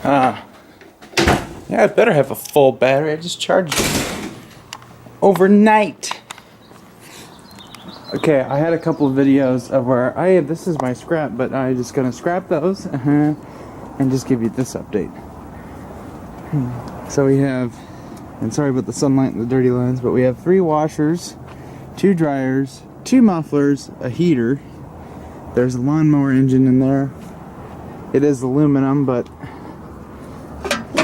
Yeah, I better have a full battery. I just charged it overnight. Okay, I had a couple of videos of where this is my scrap, but I'm just gonna scrap those and just give you this update. So we have, and sorry about the sunlight and the dirty lines, but we have 3 washers, 2 dryers, 2 mufflers, a heater. There's a lawnmower engine in there. It is aluminum, but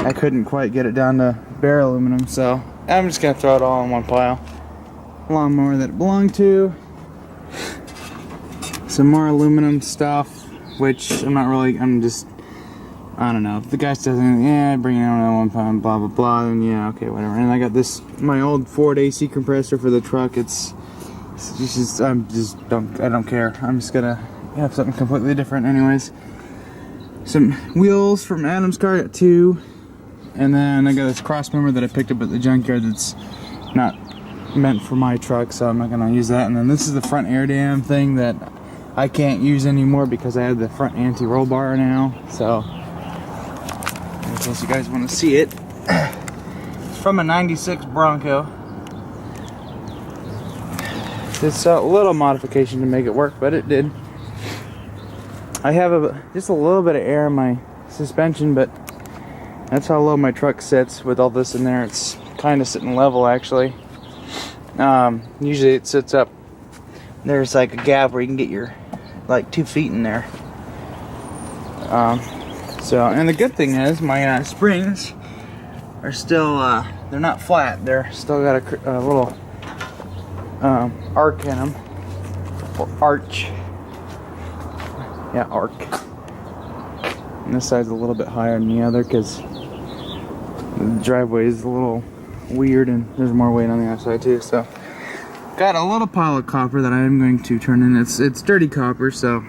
I couldn't quite get it down to bare aluminum, so I'm just gonna throw it all in one pile. Lawnmower that it belonged to. Some more aluminum stuff, which I don't know. If the guy says anything, yeah, bring it out on 1 pound, blah blah blah, then yeah, okay, whatever. And I got this, my old Ford AC compressor for the truck. It's just, I don't care. I'm just gonna have something completely different anyways. Some wheels from Adam's car, I got 2. And then I got this cross member that I picked up at the junkyard that's not meant for my truck, so I'm not gonna use that. And then this is the front air dam thing that I can't use anymore because I have the front anti-roll bar now. So in case you guys want to see it, it's from a 96 Bronco. It's a little modification to make it work, but it did. I have just a little bit of air in my suspension, but that's how low my truck sits with all this in there. It's kind of sitting level actually. Usually it sits up. There's like a gap where you can get your like 2 feet in there. So, and the good thing is my springs are still they're not flat. They're still got a little arc in them, or arch. Yeah, arc. And this side's a little bit higher than the other because the driveway is a little weird and there's more weight on the other side too. So got a little pile of copper that I am going to turn in. It's dirty copper, so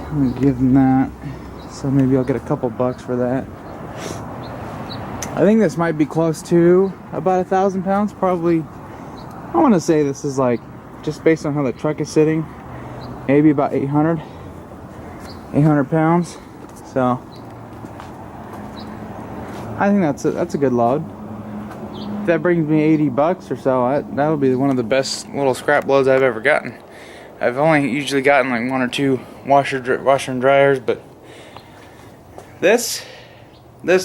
I'm gonna give them that. So maybe I'll get a couple bucks for that. I think this might be close to about 1,000 pounds, probably. I want to say this is like, just based on how the truck is sitting, maybe about 800 pounds. So I think that's a good load. If that brings me 80 bucks or so, that'll be one of the best little scrap loads I've ever gotten. I've only usually gotten like 1 or 2 washer and dryers, but this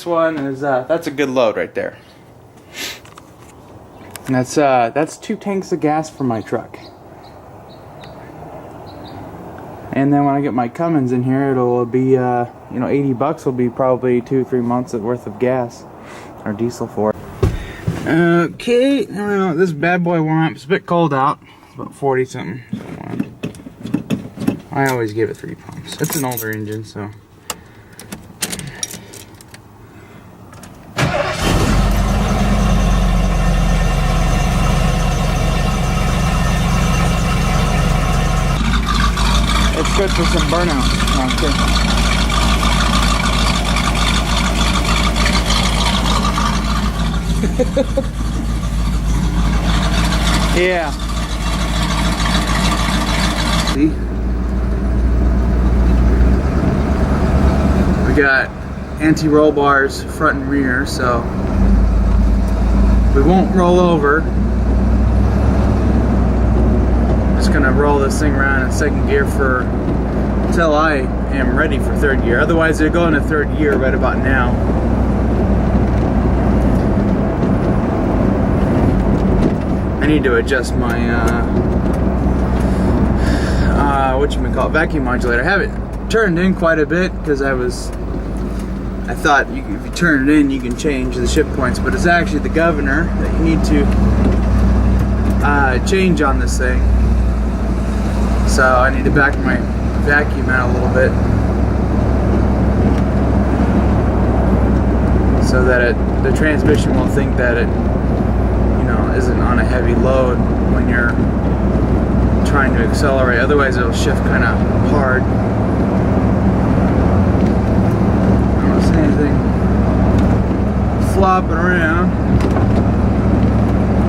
one is that's a good load right there. And that's 2 tanks of gas for my truck. And then when I get my Cummins in here, it'll be 80 bucks will be probably 2-3 months worth of gas or diesel for it. Okay, I don't know, this bad boy warm up. It's a bit cold out, about 40 something. I always give it 3 pumps. It's an older engine, so. It's good for some burnout. Okay. Yeah. See? We got anti-roll bars front and rear, so we won't roll over. Just gonna roll this thing around in 2nd gear until I am ready for 3rd gear. Otherwise, it'll go into 3rd gear right about now. I need to adjust my vacuum modulator. I have it turned in quite a bit because I thought if you turn it in you can change the shift points, but it's actually the governor that you need to change on this thing. So I need to back my vacuum out a little bit so that the transmission will think that it isn't on a heavy load when you're trying to accelerate. Otherwise it'll shift kind of hard. I don't see anything flopping around.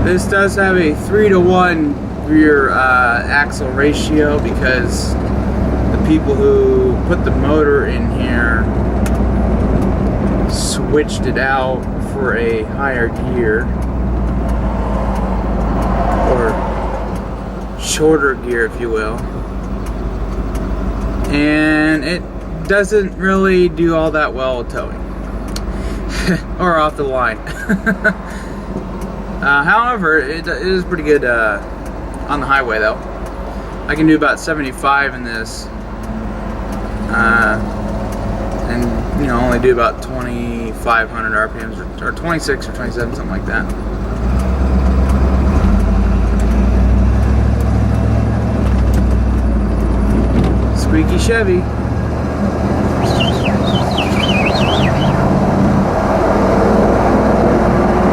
This does have a 3-to-1 rear axle ratio because the people who put the motor in here switched it out for a higher gear, or shorter gear if you will, and it doesn't really do all that well with towing or off the line. However, it is pretty good on the highway though. I can do about 75 in this, and you know, only do about 2,500 RPMs, or 26 or 27, something like that. Squeaky Chevy.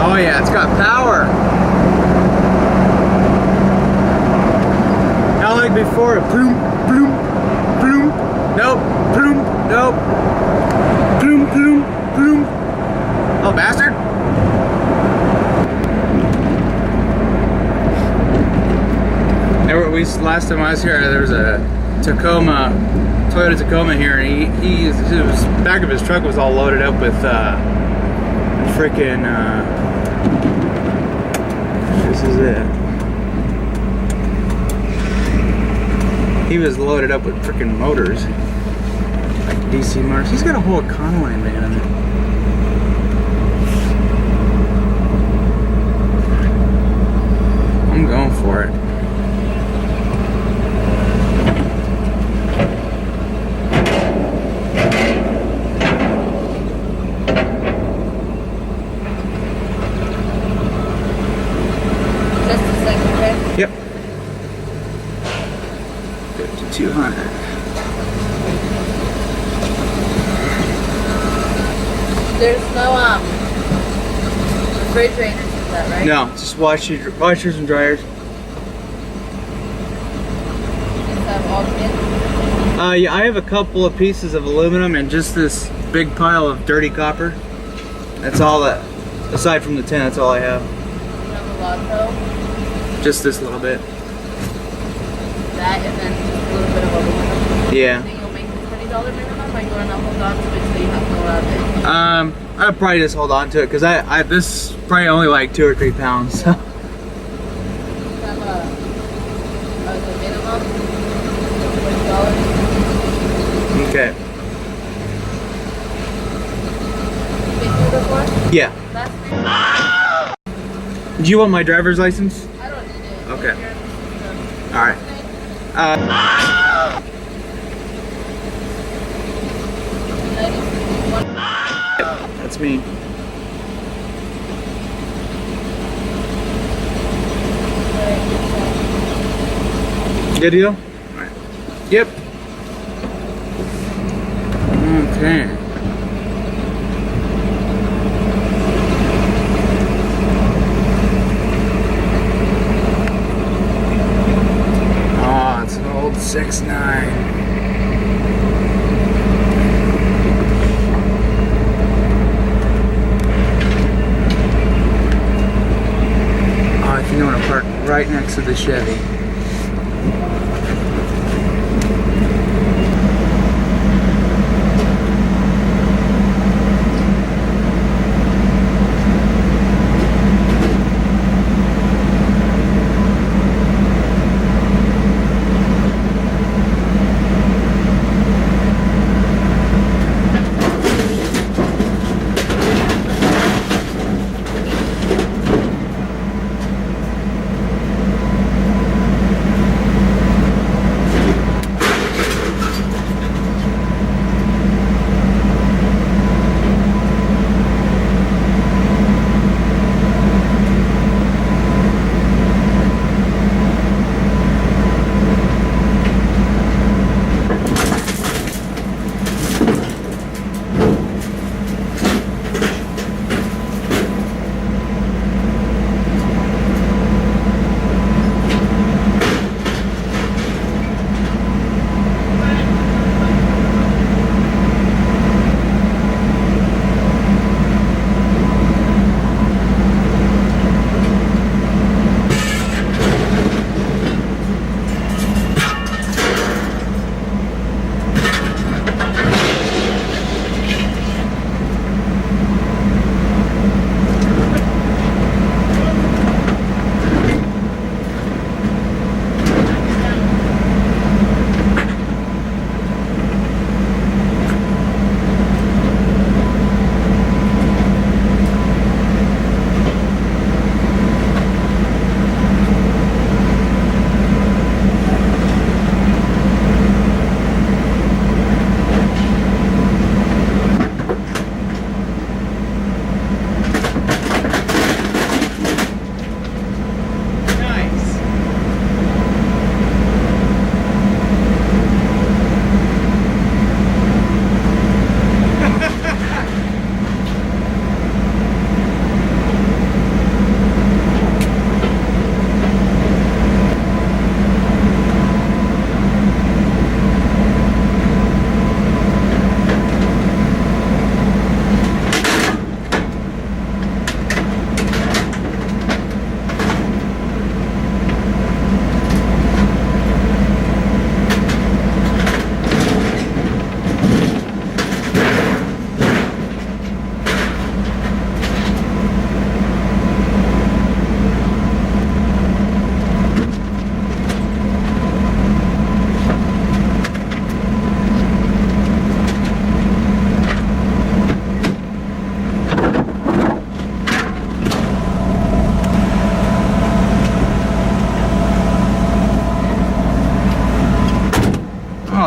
Oh yeah, it's got power. Not like before, bloom, bloom, bloom, nope, bloom, nope, bloom, bloom, bloom. Oh, bastard. Last time I was here, there was a Toyota Tacoma here, and his back of his truck was all loaded up with freaking this is it. He was loaded up with freaking motors, like DC motors. He's got a whole Econoline van in it. I'm going for it. Yep. 5,200. There's no refrigerators, is that right? No, just washers and dryers. Is that all in? Yeah, I have a couple of pieces of aluminum and just this big pile of dirty copper. That's all that, aside from the tin, that's all I have. You have a lot though? Just this little bit. That and then just a little bit of aluminum. Yeah. You think you'll make the $20 minimum? Are you going to hold on to it so you have to go out there? I'll probably just hold on to it because this is probably only like 2 or 3 pounds. Have the minimum $20. Okay. Been here before? Yeah. Last name? Do you want my driver's license? I don't need it. Okay. All right. That's me. Good deal? All right. Yep. Okay. Oh, it's an old 6.9. I think I'm gonna park right next to the Chevy.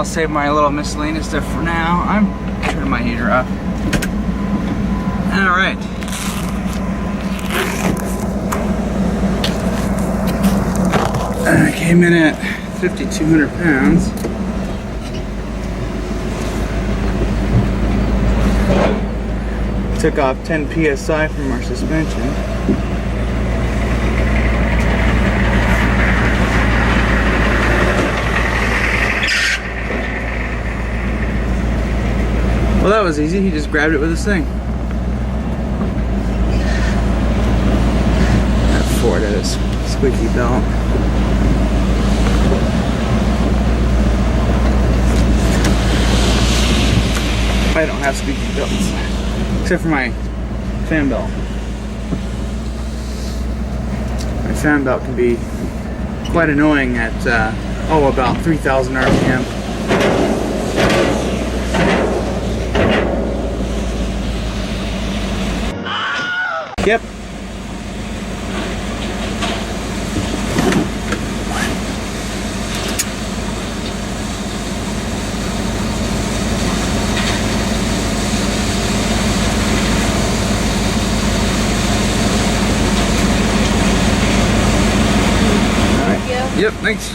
I'll save my little miscellaneous stuff for now. I'm turning my heater off. All right. I came in at 5,200 pounds. Took off 10 psi from our suspension. Well, that was easy. He just grabbed it with his thing. That Ford had a squeaky belt. I don't have squeaky belts, except for my fan belt. My fan belt can be quite annoying at, about 3,000 RPM. Yep. Yep, thanks.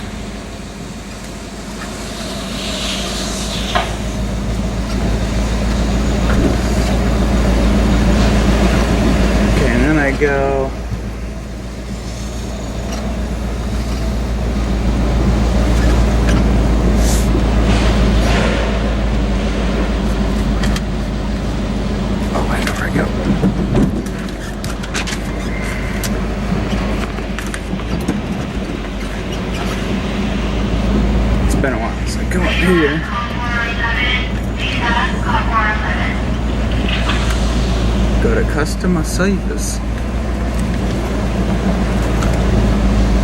Okay, and then I go I know where I go. Been a while, so I come up here. Go to customer service.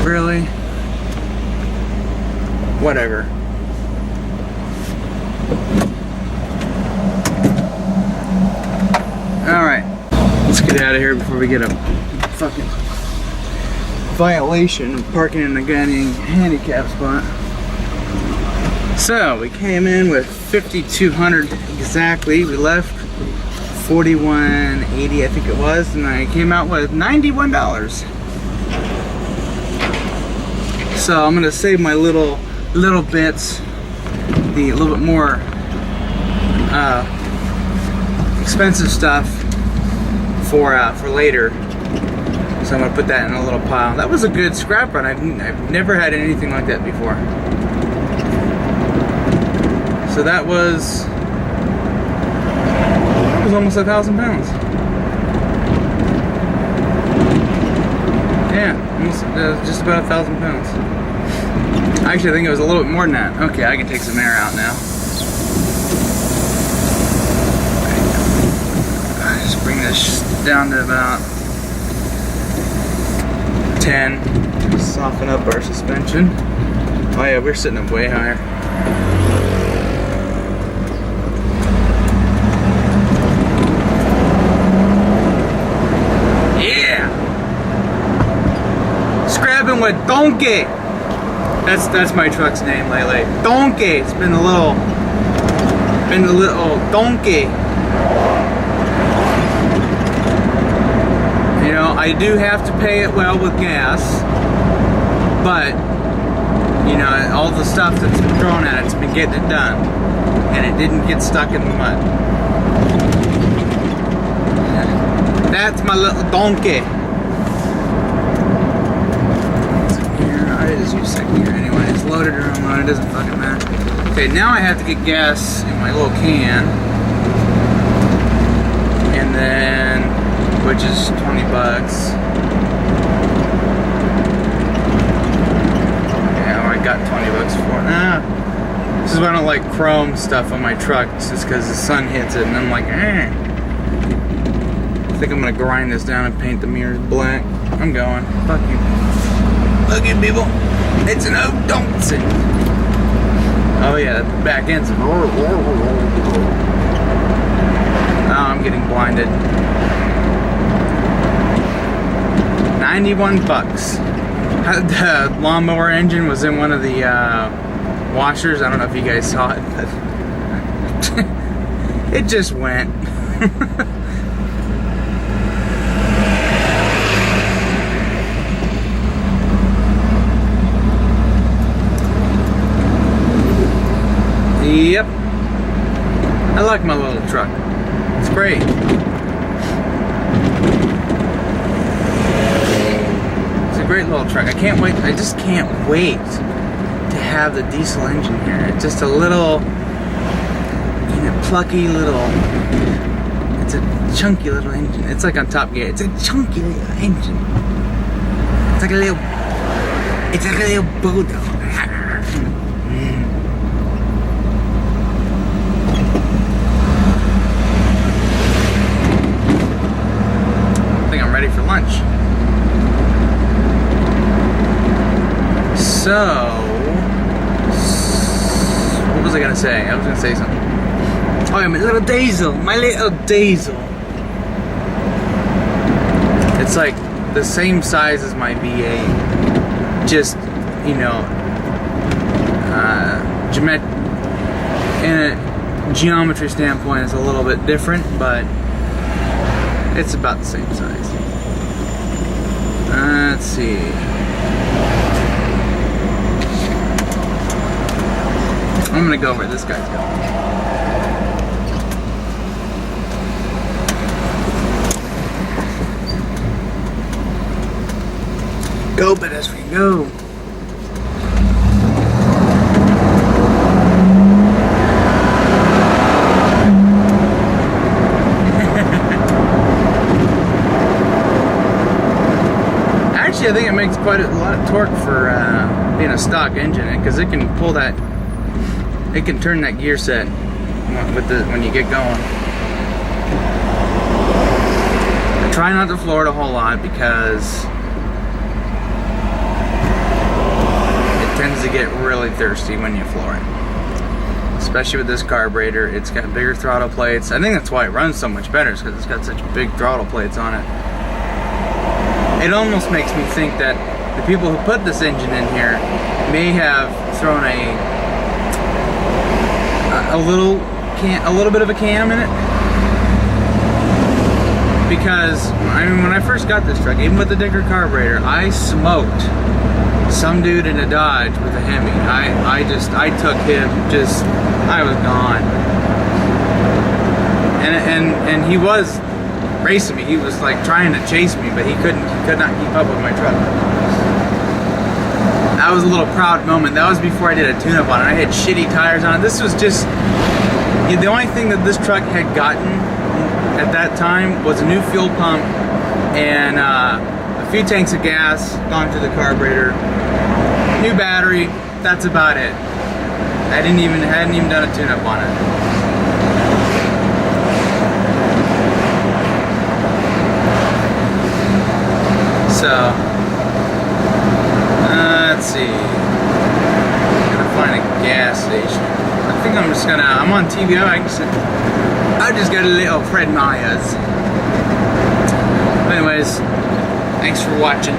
Really? Whatever. Alright. Let's get out of here before we get a fucking violation of parking in the goddamn handicap spot. So we came in with 5,200 exactly. We left 41.80, I think it was, and I came out with $91. So I'm gonna save my little bits, the little bit more expensive stuff for later. So I'm gonna put that in a little pile. That was a good scrap run. I've never had anything like that before. So that was almost 1,000 pounds. Yeah, almost, just about 1,000 pounds. Actually, I think it was a little bit more than that. Okay, I can take some air out now. Just bring this down to about 10. Soften up our suspension. Oh yeah, we're sitting up way higher. With Donkey. That's my truck's name lately. Donkey. It's been a little donkey. You know, I do have to pay it well with gas, but you know, all the stuff that's been thrown at it's been getting it done, and it didn't get stuck in the mud. That's my little donkey. Just use second gear anyway. It's loaded or unloaded, it doesn't fucking matter. Okay, now I have to get gas in my little can, and then, which is 20 bucks. Yeah, I got 20 bucks for it. This is why I don't like chrome stuff on my truck. It's just because the sun hits it, and I'm like, I think I'm gonna grind this down and paint the mirrors black. I'm going. Fuck you. Look at people. It's an old Donaldson. Oh yeah, the back end's. Oh, I'm getting blinded. 91 bucks. The lawnmower engine was in one of the washers. I don't know if you guys saw it, but it just went. Yep. I like my little truck. It's great. It's a great little truck. I can't wait. I just can't wait to have the diesel engine here. It's just a little, you know, plucky little. It's a chunky little engine. It's like on Top Gear. It's a chunky little engine. It's like a little. It's like a little bulldog. Ready for lunch. So, what was I gonna say? I was gonna say something. Oh yeah, my little diesel. My little diesel. It's like the same size as my V8. Just, you know, in a geometry standpoint, it's a little bit different, but it's about the same size. Let's see. I'm gonna go where this guy's going. Go, pedestrian, go. I think it makes quite a lot of torque for being a stock engine, because it can pull that, it can turn that gear set with when you get going. I try not to floor it a whole lot because it tends to get really thirsty when you floor it. Especially with this carburetor, it's got bigger throttle plates. I think that's why it runs so much better, is because it's got such big throttle plates on it. It almost makes me think that the people who put this engine in here may have thrown a little bit of a cam in it, because I mean, when I first got this truck, even with the Dicker carburetor, I smoked some dude in a Dodge with a Hemi. I took him, I was gone, and he was racing me. He was like trying to chase me, but he could not keep up with my truck. That was a little proud moment. That was before I did a tune-up on it. I had shitty tires on it. This was just, the only thing that this truck had gotten at that time was a new fuel pump and a few tanks of gas gone through the carburetor, new battery. That's about it. I hadn't even done a tune-up on it. So, let's see. I'm gonna find a gas station. I think I'm on TVO. I just got a little Fred Meyer's. Anyways, thanks for watching.